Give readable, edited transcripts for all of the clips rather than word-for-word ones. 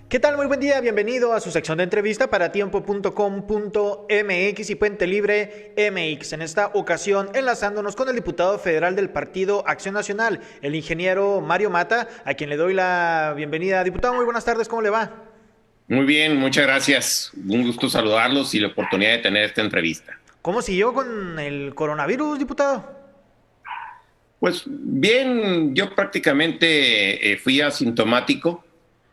¿Qué tal? Muy buen día, bienvenido a su sección de entrevista para tiempo.com.mx y Puente Libre MX. En esta ocasión, enlazándonos con el diputado federal del Partido Acción Nacional, el ingeniero Mario Mata, a quien le doy la bienvenida. Diputado, muy buenas tardes, ¿cómo le va? Muy bien, muchas gracias. Un gusto saludarlos y la oportunidad de tener esta entrevista. ¿Cómo siguió con el coronavirus, diputado? Pues bien, yo prácticamente fui asintomático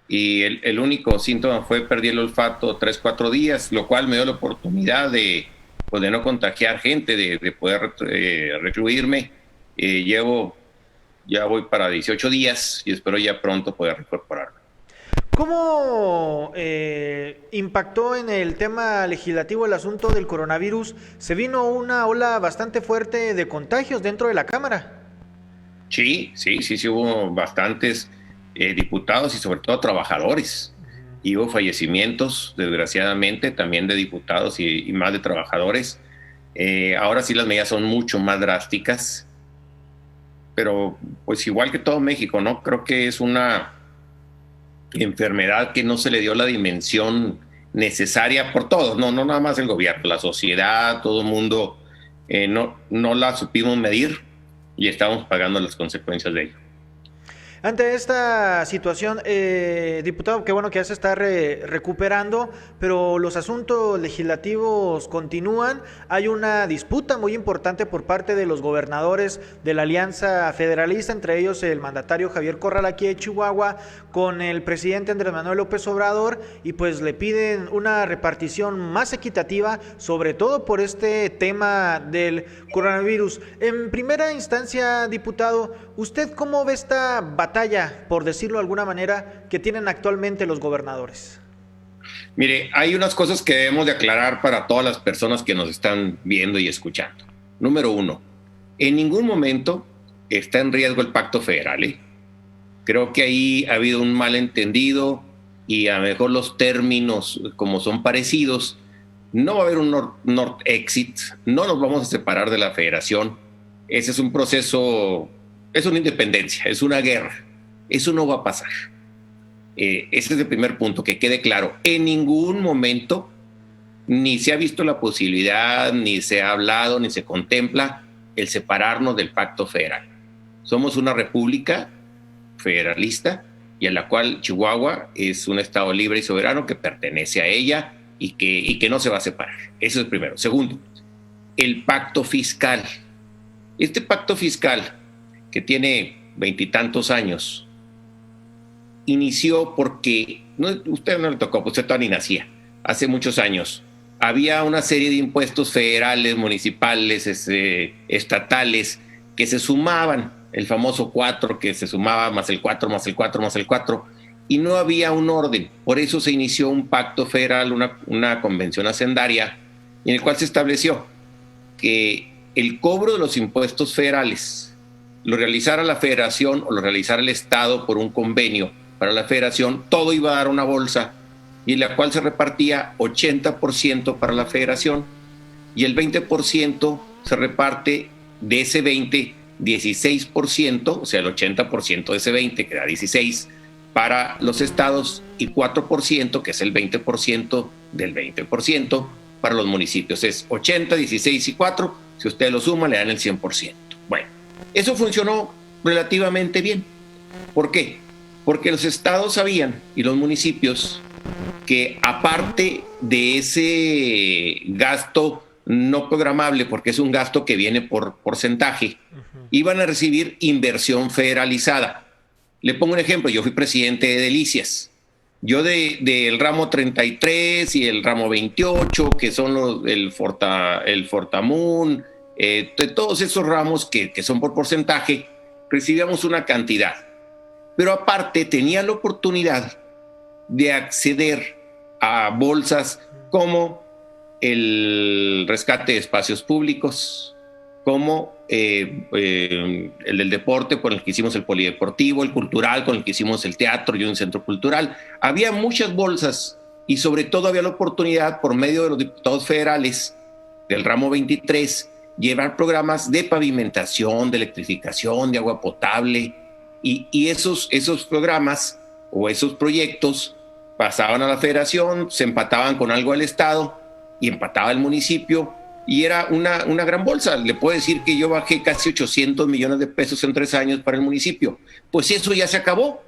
y el único síntoma fue perdí el olfato 3, 4 días, lo cual me dio la oportunidad de no contagiar gente, de poder recluirme. Ya voy para 18 días y espero ya pronto poder incorporarme. ¿Cómo impactó en el tema legislativo el asunto del coronavirus? Se vino una ola bastante fuerte de contagios dentro de la Cámara. Sí, hubo bastantes diputados y sobre todo trabajadores. Y hubo fallecimientos, desgraciadamente, también de diputados y más de trabajadores. Ahora sí las medidas son mucho más drásticas, pero pues igual que todo México, ¿no? Creo que es una enfermedad que no se le dio la dimensión necesaria por todos, no nada más el gobierno, la sociedad, todo el mundo, no la supimos medir y estamos pagando las consecuencias de ello. Ante esta situación, diputado, qué bueno que ya se está recuperando, pero los asuntos legislativos continúan. Hay una disputa muy importante por parte de los gobernadores de la Alianza Federalista, entre ellos el mandatario Javier Corral aquí de Chihuahua, con el presidente Andrés Manuel López Obrador, y pues le piden una repartición más equitativa, sobre todo por este tema del coronavirus. En primera instancia, diputado, ¿usted cómo ve esta batalla, por decirlo de alguna manera, que tienen actualmente los gobernadores? Mire, hay unas cosas que debemos de aclarar para todas las personas que nos están viendo y escuchando. Número uno, en ningún momento está en riesgo el pacto federal, ¿eh? Creo que ahí ha habido un malentendido y a lo mejor los términos, como son parecidos, no va a haber un North-Exit, no nos vamos a separar de la federación. Ese es un proceso, es una independencia, es una guerra. Eso no va a pasar. Ese es el primer punto, que quede claro. En ningún momento ni se ha visto la posibilidad, ni se ha hablado, ni se contempla el separarnos del pacto federal. Somos una república federalista y en la cual Chihuahua es un estado libre y soberano que pertenece a ella y que no se va a separar. Eso es el primero. Segundo, el pacto fiscal. Este pacto fiscal, que tiene 20 y tantos años, inició porque, usted no le tocó, pues usted todavía ni nacía, hace muchos años. Había una serie de impuestos federales, municipales, estatales, que se sumaban, el famoso 4, que se sumaba más el 4, más el 4, más el 4, y no había un orden. Por eso se inició un pacto federal, una convención hacendaria, en el cual se estableció que el cobro de los impuestos federales lo realizara la federación o lo realizara el estado por un convenio para la federación, todo iba a dar una bolsa y en la cual se repartía 80% para la federación y el 20% se reparte de ese 20, 16%, o sea, el 80% de ese 20, que da 16, para los estados y 4%, que es el 20% del 20%, para los municipios. Es 80, 16 y 4, si usted lo suma le dan el 100%. Bueno, eso funcionó relativamente bien. ¿Por qué? Porque los estados sabían y los municipios que aparte de ese gasto no programable, porque es un gasto que viene por porcentaje, iban a recibir inversión federalizada. Le pongo un ejemplo, yo fui presidente de Delicias. Yo del ramo 33 y el ramo 28, que son el Fortamun, de todos esos ramos que son por porcentaje, recibíamos una cantidad. Pero aparte tenía la oportunidad de acceder a bolsas como el rescate de espacios públicos, como el del deporte, con el que hicimos el polideportivo, el cultural, con el que hicimos el teatro y un centro cultural. Había muchas bolsas y sobre todo había la oportunidad, por medio de los diputados federales del ramo 23, llevar programas de pavimentación, de electrificación, de agua potable, y esos programas o esos proyectos pasaban a la federación, se empataban con algo al estado y empataba el municipio y era una gran bolsa. Le puedo decir que yo bajé casi 800 millones de pesos en 3 años para el municipio. Pues eso ya se acabó.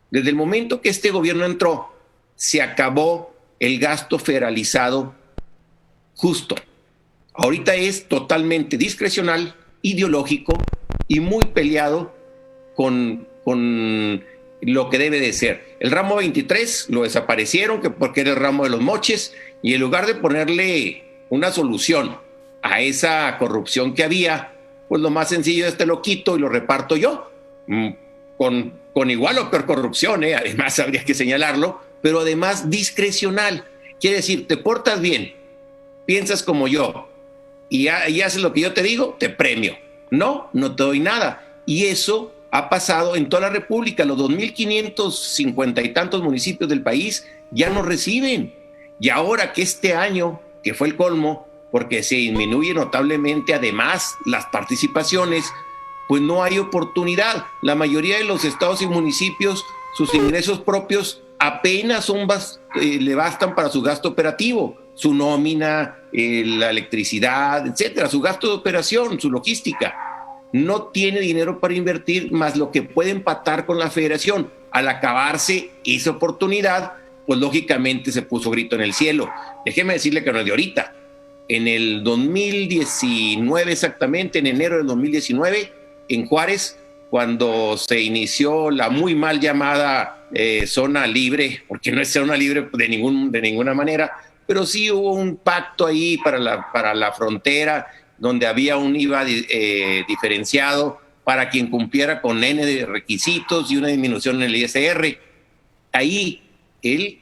Desde el momento que este gobierno entró, se acabó el gasto federalizado justo. Ahorita es totalmente discrecional, ideológico y muy peleado con lo que debe de ser. El ramo 23 lo desaparecieron porque era el ramo de los moches y en lugar de ponerle una solución a esa corrupción que había, pues lo más sencillo es te lo quito y lo reparto yo, con igual o peor corrupción, además habría que señalarlo, pero además discrecional. Quiere decir, te portas bien, piensas como yo y haces lo que yo te digo, te premio. No te doy nada. Y eso ha pasado en toda la República. Los 2.550 y tantos municipios del país ya no reciben. Y ahora que este año, que fue el colmo, porque se disminuye notablemente además las participaciones, pues no hay oportunidad. La mayoría de los estados y municipios, sus ingresos propios apenas le bastan para su gasto operativo, su nómina, la electricidad, etcétera, su gasto de operación, su logística. No tiene dinero para invertir más lo que puede empatar con la federación. Al acabarse esa oportunidad, pues lógicamente se puso grito en el cielo. Déjeme decirle que no es de ahorita. En el 2019 exactamente, en enero del 2019, en Juárez, cuando se inició la muy mal llamada zona libre, porque no es zona libre de ninguna manera, pero sí hubo un pacto ahí para la frontera, donde había un IVA diferenciado para quien cumpliera con N de requisitos y una disminución en el ISR. Ahí el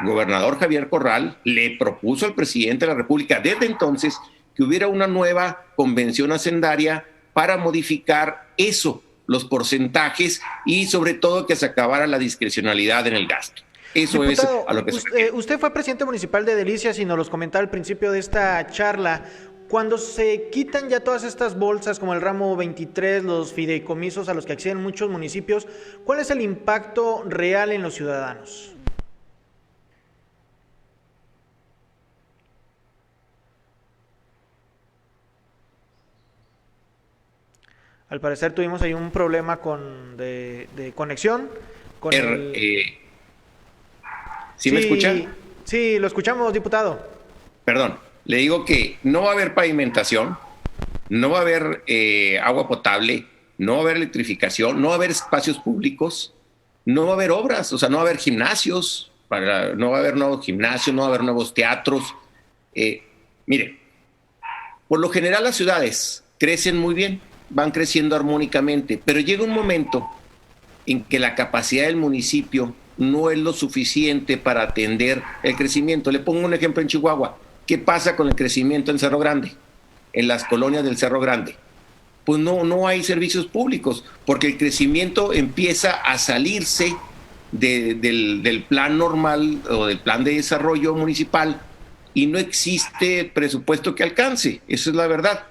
gobernador Javier Corral le propuso al presidente de la República desde entonces que hubiera una nueva convención hacendaria para modificar eso, los porcentajes y sobre todo que se acabara la discrecionalidad en el gasto. Eso Diputado, es a lo que se refiere. Usted fue presidente municipal de Delicias y nos los comentaba al principio de esta charla. Cuando se quitan ya todas estas bolsas como el ramo 23, los fideicomisos a los que acceden muchos municipios, ¿cuál es el impacto real en los ciudadanos? Al parecer tuvimos ahí un problema de conexión. ¿Sí me escucha? Sí, lo escuchamos, diputado. Perdón, le digo que no va a haber pavimentación, no va a haber agua potable, no va a haber electrificación, no va a haber espacios públicos, no va a haber obras, o sea, no va a haber gimnasios, no va a haber nuevos gimnasios, no va a haber nuevos teatros. Mire, por lo general las ciudades crecen muy bien, van creciendo armónicamente, pero llega un momento en que la capacidad del municipio no es lo suficiente para atender el crecimiento. Le pongo un ejemplo en Chihuahua. ¿Qué pasa con el crecimiento en Cerro Grande? En las colonias del Cerro Grande. Pues no hay servicios públicos, porque el crecimiento empieza a salirse del plan normal o del plan de desarrollo municipal y no existe presupuesto que alcance. Esa es la verdad.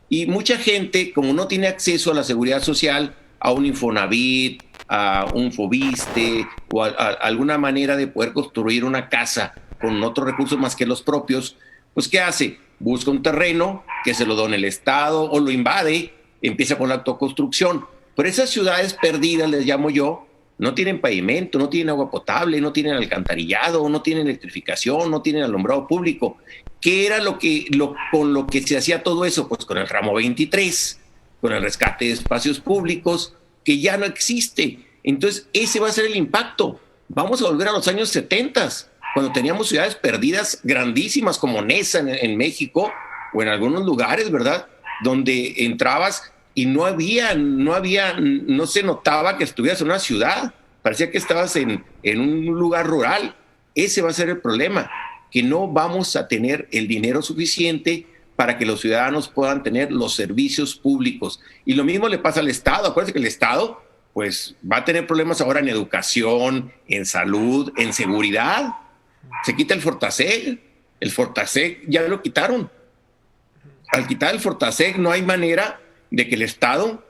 Y mucha gente, como no tiene acceso a la seguridad social, a un Infonavit, a un Fobiste o a alguna manera de poder construir una casa con otros recursos más que los propios, pues ¿qué hace? Busca un terreno que se lo done el Estado o lo invade, empieza con la autoconstrucción. Pero esas ciudades perdidas, les llamo yo, no tienen pavimento, no tienen agua potable, no tienen alcantarillado, no tienen electrificación, no tienen alumbrado público. ¿Qué era con lo que se hacía todo eso? Pues con el ramo 23, con el rescate de espacios públicos, que ya no existe. Entonces, ese va a ser el impacto. Vamos a volver a los años 70, cuando teníamos ciudades perdidas grandísimas como Nesa en México, o en algunos lugares, ¿verdad? Donde entrabas y no se notaba que estuvieras en una ciudad. Parecía que estabas en un lugar rural. Ese va a ser el problema, que no vamos a tener el dinero suficiente para que los ciudadanos puedan tener los servicios públicos. Y lo mismo le pasa al Estado. Acuérdense que el Estado pues, va a tener problemas ahora en educación, en salud, en seguridad. Se quita el Fortaseg. El Fortaseg ya lo quitaron. Al quitar el Fortaseg no hay manera de que el Estado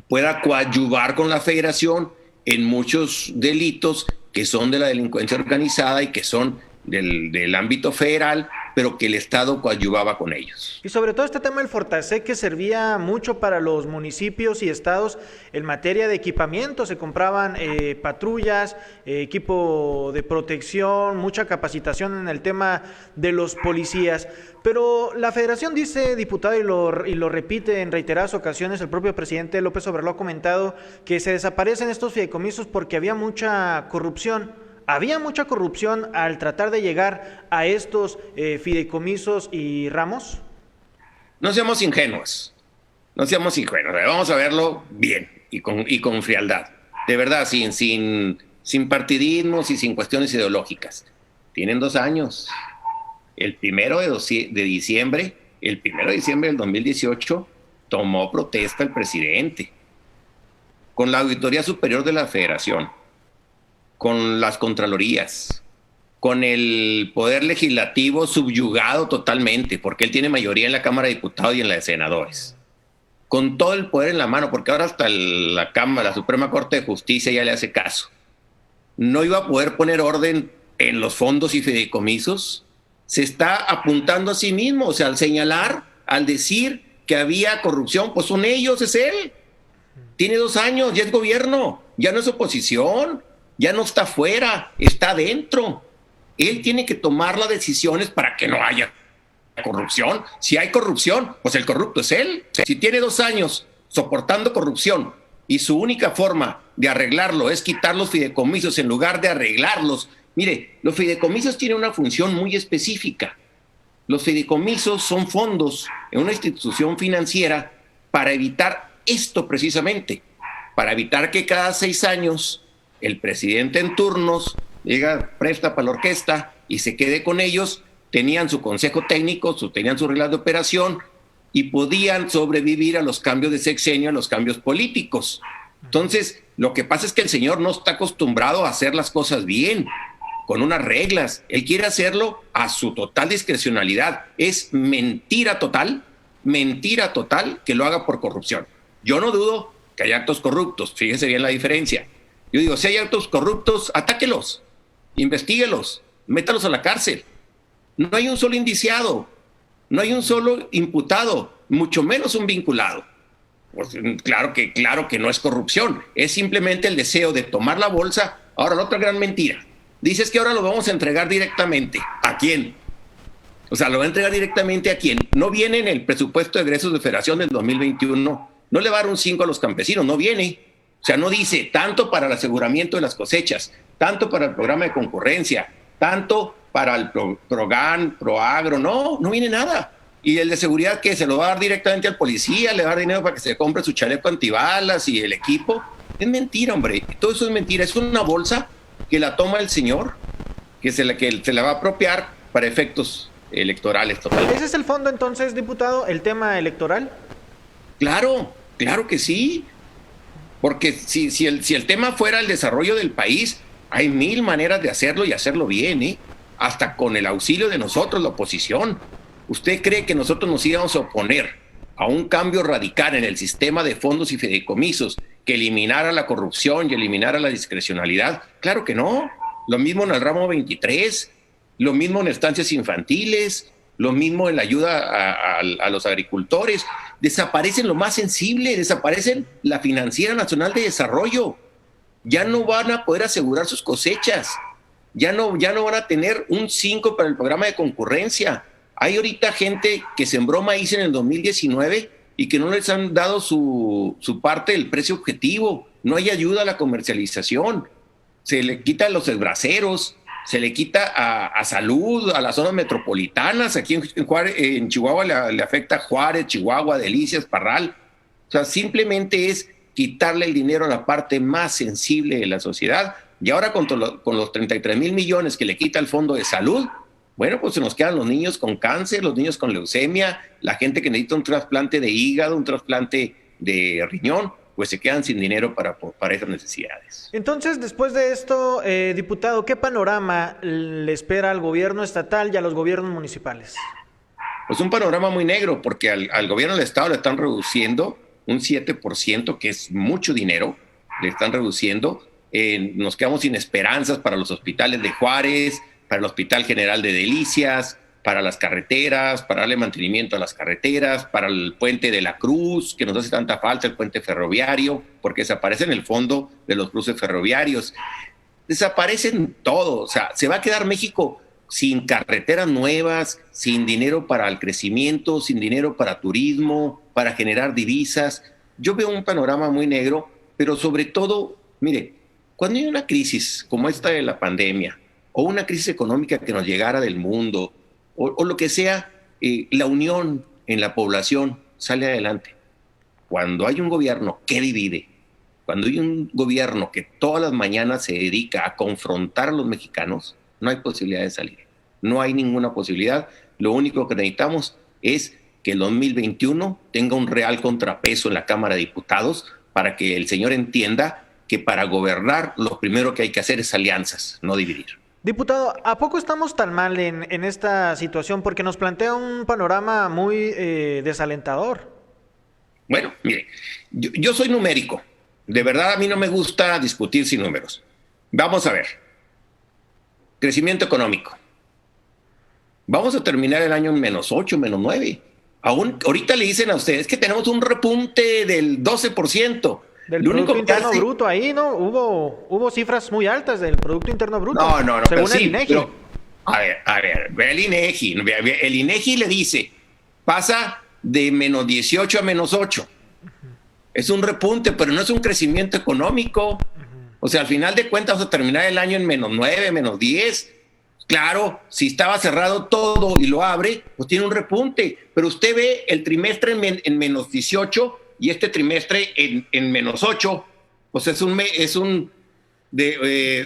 pueda coadyuvar con la Federación en muchos delitos que son de la delincuencia organizada y que son del ámbito federal, pero que el Estado coadyuvaba con ellos. Y sobre todo este tema del Fortasec, que servía mucho para los municipios y estados en materia de equipamiento. Se compraban patrullas, equipo de protección, mucha capacitación en el tema de los policías. Pero la federación dice, diputado, y lo repite en reiteradas ocasiones, el propio presidente López Obrador lo ha comentado, que se desaparecen estos fideicomisos porque había mucha corrupción. ¿Había mucha corrupción al tratar de llegar a estos fideicomisos y ramos? No seamos ingenuos, vamos a verlo bien y con frialdad. De verdad, sin partidismos y sin cuestiones ideológicas. Tienen 2 años. El 1 de diciembre del 2018 tomó protesta el presidente con la Auditoría Superior de la Federación, con las contralorías, con el poder legislativo subyugado totalmente, porque él tiene mayoría en la Cámara de Diputados y en la de Senadores, con todo el poder en la mano, porque ahora hasta la Suprema Corte de Justicia ya le hace caso. No iba a poder poner orden en los fondos y fideicomisos. Se está apuntando a sí mismo, o sea, al señalar, al decir que había corrupción, pues son ellos, es él. Tiene 2 años, ya es gobierno, ya no es oposición. Ya no está afuera, está adentro. Él tiene que tomar las decisiones para que no haya corrupción. Si hay corrupción, pues el corrupto es él. Si tiene 2 años soportando corrupción y su única forma de arreglarlo es quitar los fideicomisos en lugar de arreglarlos. Mire, los fideicomisos tienen una función muy específica. Los fideicomisos son fondos en una institución financiera para evitar esto precisamente, para evitar que cada 6 años el presidente en turnos diga, presta para la orquesta y se quede con ellos. Tenían su consejo técnico, tenían sus reglas de operación y podían sobrevivir a los cambios de sexenio, a los cambios políticos. Entonces, lo que pasa es que el señor no está acostumbrado a hacer las cosas bien, con unas reglas. Él quiere hacerlo a su total discrecionalidad. Es mentira total que lo haga por corrupción. Yo no dudo que haya actos corruptos, fíjese bien la diferencia. Yo digo, si hay actos corruptos, atáquelos, investíguelos, métalos a la cárcel. No hay un solo indiciado, no hay un solo imputado, mucho menos un vinculado. Pues, claro que no es corrupción, es simplemente el deseo de tomar la bolsa. Ahora, la otra gran mentira. Dices que ahora lo vamos a entregar directamente. ¿A quién? O sea, ¿lo va a entregar directamente a quién? No viene en el presupuesto de egresos de Federación del 2021. No le va a dar un 5 a los campesinos, no viene. O sea, no dice tanto para el aseguramiento de las cosechas, tanto para el programa de concurrencia, tanto para el ProGAN, ProAgro, no viene nada. Y el de seguridad, que se lo va a dar directamente al policía, le va a dar dinero para que se compre su chaleco antibalas y el equipo. Es mentira, hombre, todo eso es mentira. Es una bolsa que la toma el señor, que se la va a apropiar para efectos electorales totalmente. ¿Ese es el fondo entonces, diputado, el tema electoral? Claro que sí. Porque si el tema fuera el desarrollo del país, hay 1000 maneras de hacerlo y hacerlo bien, ¿eh? Hasta con el auxilio de nosotros, la oposición. ¿Usted cree que nosotros nos íbamos a oponer a un cambio radical en el sistema de fondos y fideicomisos que eliminara la corrupción y eliminara la discrecionalidad? Claro que no. Lo mismo en el ramo 23, lo mismo en estancias infantiles, lo mismo en la ayuda a los agricultores. Desaparecen lo más sensible, desaparecen la Financiera Nacional de Desarrollo. Ya no van a poder asegurar sus cosechas, ya no van a tener un 5 para el programa de concurrencia. Hay ahorita gente que sembró maíz en el 2019 y que no les han dado su parte del precio objetivo. No hay ayuda a la comercialización. Se le quita a los braceros, se le quita a salud, a las zonas metropolitanas. Aquí en Chihuahua le afecta a Juárez, Chihuahua, Delicias, Parral. O sea, simplemente es quitarle el dinero a la parte más sensible de la sociedad. Y ahora con los 33,000 millones que le quita el Fondo de Salud, bueno, pues se nos quedan los niños con cáncer, los niños con leucemia, la gente que necesita un trasplante de hígado, un trasplante de riñón, pues se quedan sin dinero para esas necesidades. Entonces, después de esto, diputado, ¿qué panorama le espera al gobierno estatal y a los gobiernos municipales? Pues un panorama muy negro, porque al gobierno del estado le están reduciendo un 7%, que es mucho dinero, le están reduciendo. nos quedamos sin esperanzas para los hospitales de Juárez, para el Hospital General de Delicias, para las carreteras, para darle mantenimiento a las carreteras, para el puente de la Cruz, que nos hace tanta falta, el puente ferroviario, porque desaparece en el fondo de los cruces ferroviarios. Desaparecen todo, o sea, se va a quedar México sin carreteras nuevas, sin dinero para el crecimiento, sin dinero para turismo, para generar divisas. Yo veo un panorama muy negro, pero sobre todo, mire, cuando hay una crisis como esta de la pandemia, o una crisis económica que nos llegara del mundo, o lo que sea, la unión en la población sale adelante. Cuando hay un gobierno que divide, cuando hay un gobierno que todas las mañanas se dedica a confrontar a los mexicanos, no hay posibilidad de salir. No hay ninguna posibilidad. Lo único que necesitamos es que el 2021 tenga un real contrapeso en la Cámara de Diputados para que el señor entienda que para gobernar lo primero que hay que hacer es alianzas, no dividir. Diputado, ¿a poco estamos tan mal en esta situación? Porque nos plantea un panorama muy desalentador. Bueno, mire, yo soy numérico. De verdad, a mí no me gusta discutir sin números. Vamos a ver. Crecimiento económico. Vamos a terminar el año en -8, -9. Ahorita le dicen a ustedes que tenemos un repunte del 12%. Del Producto Interno Bruto ahí, ¿no? Hubo cifras muy altas del Producto Interno Bruto. No, según el INEGI. Pero, a ver, ve el INEGI. El INEGI le dice, pasa de -18 a -8. Es un repunte, pero no es un crecimiento económico. O sea, al final de cuentas vamos a terminar el año en -9, -10. Claro, si estaba cerrado todo y lo abre, pues tiene un repunte. Pero usted ve el trimestre en -18 y este trimestre en -8. Pues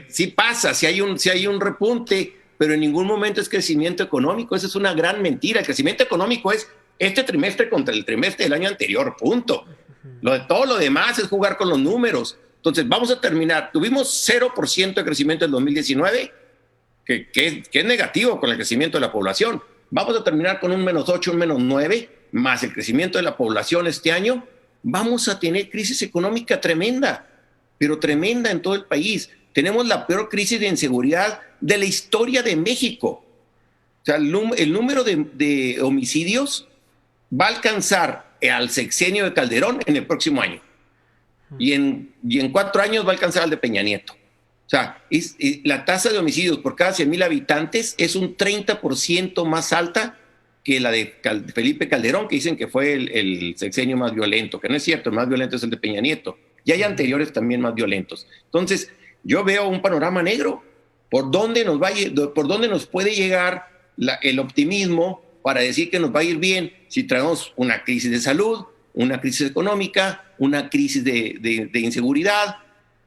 sí pasa, si hay un repunte, pero en ningún momento es crecimiento económico. Esa es una gran mentira. El crecimiento económico es este trimestre contra el trimestre del año anterior, punto. Todo lo demás es jugar con los números. Entonces, vamos a terminar. Tuvimos 0% de crecimiento en 2019, que es negativo con el crecimiento de la población. Vamos a terminar con un -8, un -9, más el crecimiento de la población este año. Vamos a tener crisis económica tremenda, pero tremenda en todo el país. Tenemos la peor crisis de inseguridad de la historia de México. O sea, el número de homicidios va a alcanzar al sexenio de Calderón en el próximo año. Y en 4 años va a alcanzar al de Peña Nieto. O sea, la tasa de homicidios por cada 100,000 habitantes es un 30% más alta que la de Felipe Calderón, que dicen que fue el sexenio más violento, que no es cierto, el más violento es el de Peña Nieto. Y hay anteriores también más violentos. Entonces, yo veo un panorama negro. ¿Por dónde nos puede llegar el optimismo para decir que nos va a ir bien si traemos una crisis de salud, una crisis económica, una crisis de inseguridad?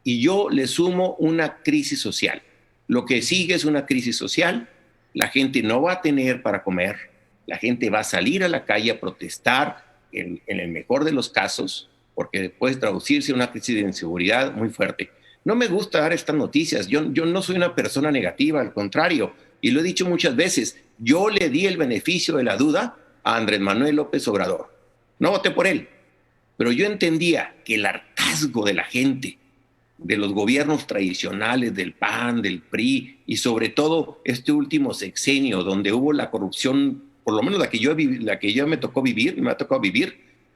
Y yo le sumo una crisis social. Lo que sigue es una crisis social. La gente no va a tener para comer. La gente va a salir a la calle a protestar en el mejor de los casos, porque puede traducirse en una crisis de inseguridad muy fuerte. No me gusta dar estas noticias. Yo no soy una persona negativa, al contrario. Y lo he dicho muchas veces. Yo le di el beneficio de la duda a Andrés Manuel López Obrador. No voté por él, pero yo entendía que el hartazgo de la gente, de los gobiernos tradicionales, del PAN, del PRI, y sobre todo este último sexenio, donde hubo la corrupción, por lo menos la que yo me tocó vivir,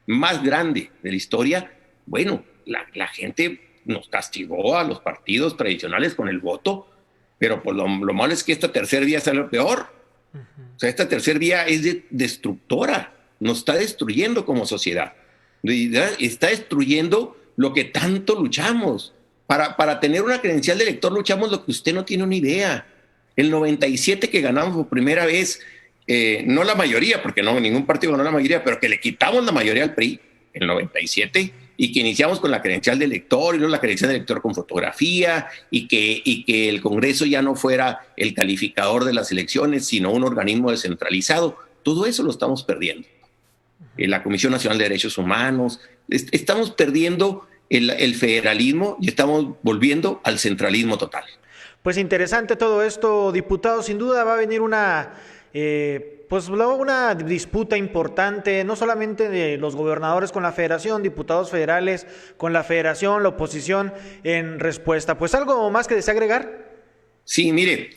más grande de la historia. Bueno, la gente nos castigó a los partidos tradicionales con el voto, pero pues lo malo es que esta tercera vía sale peor. O sea, esta tercera vía es destructora, nos está destruyendo como sociedad, está destruyendo lo que tanto luchamos. Para tener una credencial de elector luchamos lo que usted no tiene una idea. El 97 que ganamos por primera vez, no la mayoría, porque no ningún partido ganó la mayoría, pero que le quitamos la mayoría al PRI, el 97, y que iniciamos con la credencial de elector, y no la credencial de elector con fotografía, y que el Congreso ya no fuera el calificador de las elecciones, sino un organismo descentralizado. Todo eso lo estamos perdiendo. La Comisión Nacional de Derechos Humanos, estamos perdiendo el federalismo y estamos volviendo al centralismo total. Pues interesante todo esto, diputado. Sin duda va a venir una pues luego una disputa importante, no solamente de los gobernadores con la federación, diputados federales con la federación, la oposición en respuesta. Pues algo más que desea agregar. Sí, mire,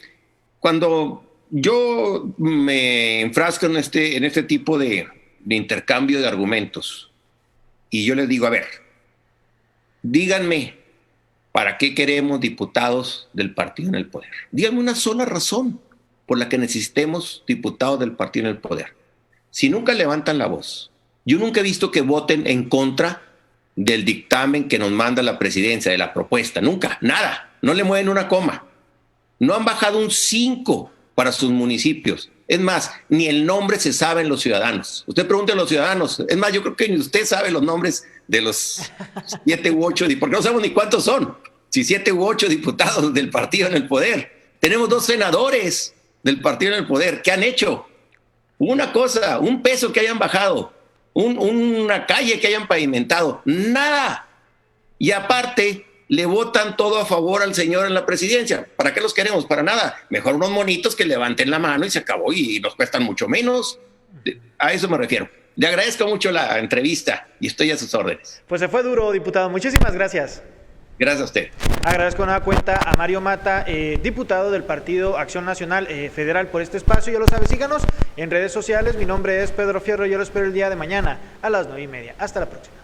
cuando yo me enfrasco en este tipo de intercambio de argumentos y yo les digo, a ver, díganme, ¿para qué queremos diputados del partido en el poder? Díganme una sola razón por la que necesitemos diputados del partido en el poder. Si nunca levantan la voz, yo nunca he visto que voten en contra del dictamen que nos manda la presidencia, de la propuesta, nunca, nada, no le mueven una coma. No han bajado un 5 para sus municipios. Es más, ni el nombre se sabe en los ciudadanos. Usted pregunte a los ciudadanos. Es más, yo creo que ni usted sabe los nombres de los 7 u 8, porque no sabemos ni cuántos son. Si 7 u 8 diputados del partido en el poder. Tenemos 2 senadores del partido en el poder. ¿Qué han hecho? Una cosa, un peso que hayan bajado, una calle que hayan pavimentado. Nada. Y aparte, le votan todo a favor al señor en la presidencia. ¿Para qué los queremos? Para nada. Mejor unos monitos que levanten la mano y se acabó y nos cuestan mucho menos. A eso me refiero. Le agradezco mucho la entrevista y estoy a sus órdenes. Pues se fue duro, diputado. Muchísimas gracias. Gracias a usted. Agradezco nueva cuenta a Mario Mata, diputado del Partido Acción Nacional Federal, por este espacio. Ya lo sabe, síganos en redes sociales. Mi nombre es Pedro Fierro. Yo lo espero el día de mañana a las 9:30. Hasta la próxima.